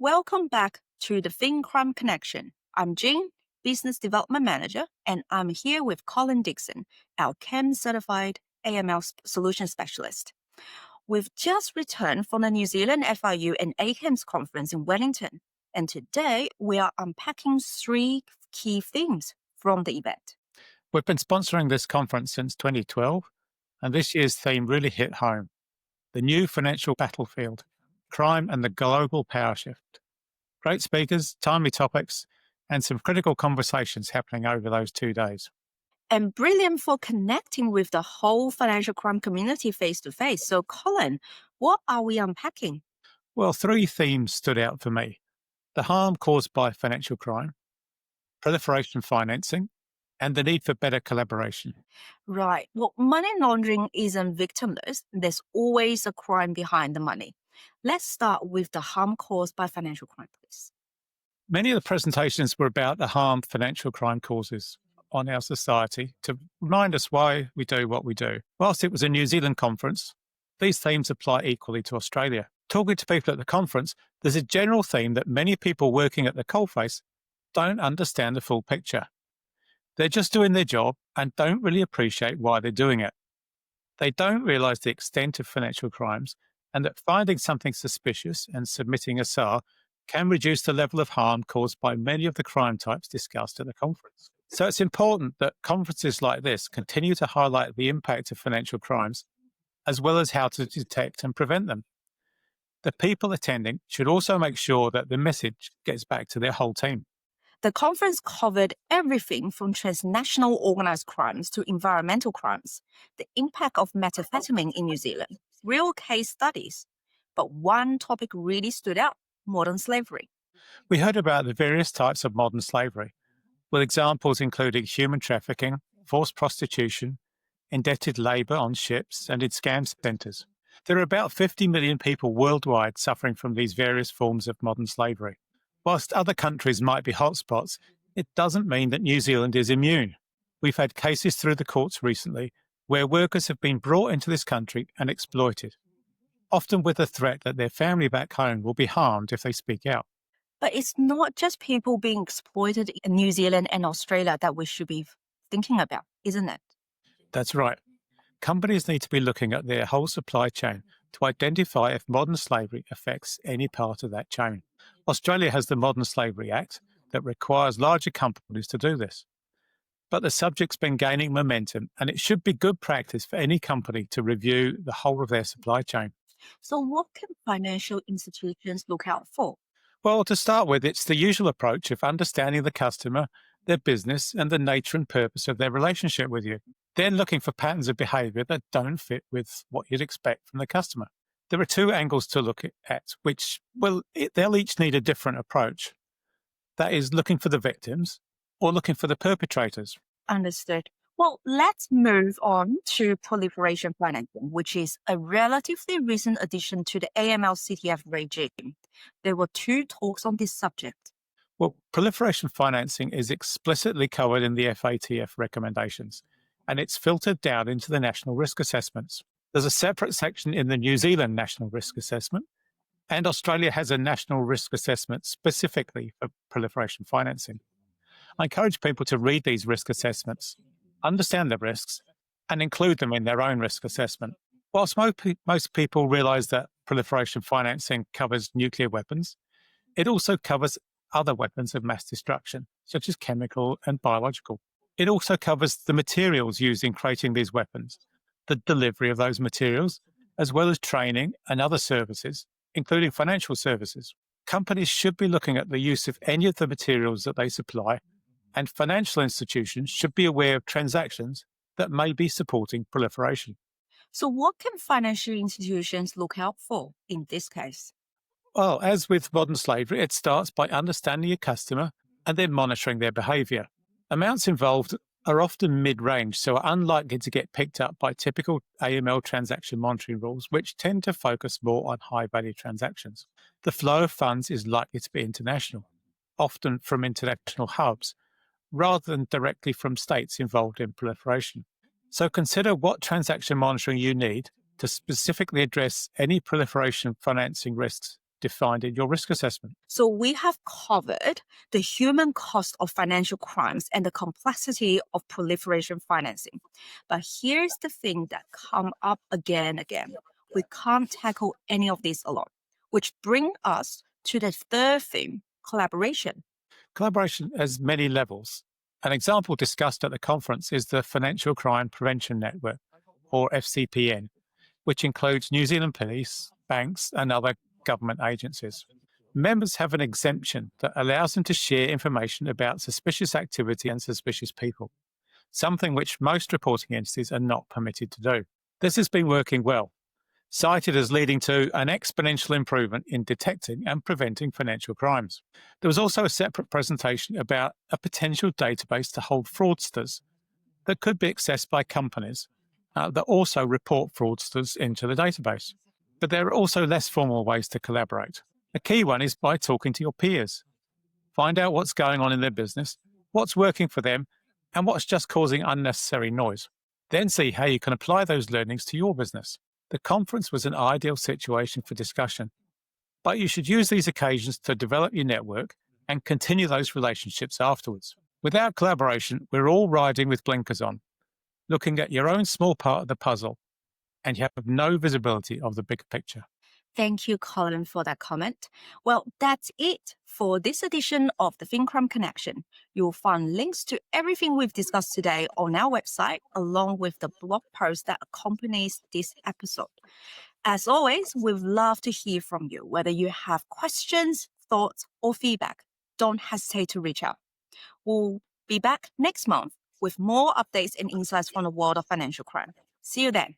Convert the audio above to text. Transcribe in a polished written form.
Welcome back to the FinCrime Connection. I'm Jean, Business Development Manager, and I'm here with Colin Dixon, our ACAMS certified AML solution specialist. We've just returned from the New Zealand FIU and ACAMS conference in Wellington, and today we are unpacking three key themes from the event. We've been sponsoring this conference since 2012, and this year's theme really hit home. The new financial battlefield, crime and the global power shift. Great speakers, timely topics, and some critical conversations happening over those 2 days. And brilliant for connecting with the whole financial crime community face to face. So, Colin, what are we unpacking? Well, 3 themes stood out for me. The harm caused by financial crime, proliferation financing, and the need for better collaboration. Right. Well, money laundering isn't victimless. There's always a crime behind the money. Let's start with the harm caused by financial crime, please. Many of the presentations were about the harm financial crime causes on our society to remind us why we do what we do. Whilst it was a New Zealand conference, these themes apply equally to Australia. Talking to people at the conference, there's a general theme that many people working at the coalface don't understand the full picture. They're just doing their job and don't really appreciate why they're doing it. They don't realise the extent of financial crimes and that finding something suspicious and submitting a SAR can reduce the level of harm caused by many of the crime types discussed at the conference. So it's important that conferences like this continue to highlight the impact of financial crimes, as well as how to detect and prevent them. The people attending should also make sure that the message gets back to their whole team. The conference covered everything from transnational organized crimes to environmental crimes, the impact of methamphetamine in New Zealand, real case studies. But one topic really stood out: modern slavery. We heard about the various types of modern slavery, with examples including human trafficking, forced prostitution, indebted labour on ships, and in scam centres. There are about 50 million people worldwide suffering from these various forms of modern slavery. Whilst other countries might be hotspots, it doesn't mean that New Zealand is immune. We've had cases through the courts recently where workers have been brought into this country and exploited, often with the threat that their family back home will be harmed if they speak out. But it's not just people being exploited in New Zealand and Australia that we should be thinking about, isn't it? That's right. Companies need to be looking at their whole supply chain to identify if modern slavery affects any part of that chain. Australia has the Modern Slavery Act that requires larger companies to do this. But the subject's been gaining momentum, and it should be good practice for any company to review the whole of their supply chain. So what can financial institutions look out for? Well, to start with, it's the usual approach of understanding the customer, their business, and the nature and purpose of their relationship with you. Then looking for patterns of behaviour that don't fit with what you'd expect from the customer. There are 2 angles to look at, which, they'll each need a different approach. That is, looking for the victims or looking for the perpetrators. Understood. Well, let's move on to proliferation financing, which is a relatively recent addition to the AML CTF regime. There were 2 talks on this subject. Well, proliferation financing is explicitly covered in the FATF recommendations, and it's filtered down into the national risk assessments. There's a separate section in the New Zealand National Risk Assessment, and Australia has a National Risk Assessment specifically for proliferation financing. I encourage people to read these risk assessments, understand the risks, and include them in their own risk assessment. Whilst most people realise that proliferation financing covers nuclear weapons, it also covers other weapons of mass destruction, such as chemical and biological. It also covers the materials used in creating these weapons, the delivery of those materials, as well as training and other services, including financial services. Companies should be looking at the use of any of the materials that they supply, and financial institutions should be aware of transactions that may be supporting proliferation. So what can financial institutions look out for in this case? Well, as with modern slavery, it starts by understanding your customer and then monitoring their behaviour. Amounts involved are often mid-range, so are unlikely to get picked up by typical AML transaction monitoring rules, which tend to focus more on high-value transactions. The flow of funds is likely to be international, often from international hubs, rather than directly from states involved in proliferation. So consider what transaction monitoring you need to specifically address any proliferation financing risks defined in your risk assessment. So we have covered the human cost of financial crimes and the complexity of proliferation financing. But here's the thing that come up again and again. We can't tackle any of this alone, which bring us to the third theme, collaboration. Collaboration has many levels. An example discussed at the conference is the Financial Crime Prevention Network, or FCPN, which includes New Zealand police, banks, and other government agencies. Members have an exemption that allows them to share information about suspicious activity and suspicious people, something which most reporting entities are not permitted to do. This has been working well, cited as leading to an exponential improvement in detecting and preventing financial crimes. There was also a separate presentation about a potential database to hold fraudsters that could be accessed by companies that also report fraudsters into the database. But there are also less formal ways to collaborate. A key one is by talking to your peers. Find out what's going on in their business, what's working for them, and what's just causing unnecessary noise. Then see how you can apply those learnings to your business. The conference was an ideal situation for discussion, but you should use these occasions to develop your network and continue those relationships afterwards. Without collaboration, we're all riding with blinkers on, looking at your own small part of the puzzle, and you have no visibility of the bigger picture. Thank you, Colin, for that comment. Well, that's it for this edition of the FinCrime Connection. You'll find links to everything we've discussed today on our website, along with the blog post that accompanies this episode. As always, we'd love to hear from you. Whether you have questions, thoughts, or feedback, don't hesitate to reach out. We'll be back next month with more updates and insights from the world of financial crime. See you then.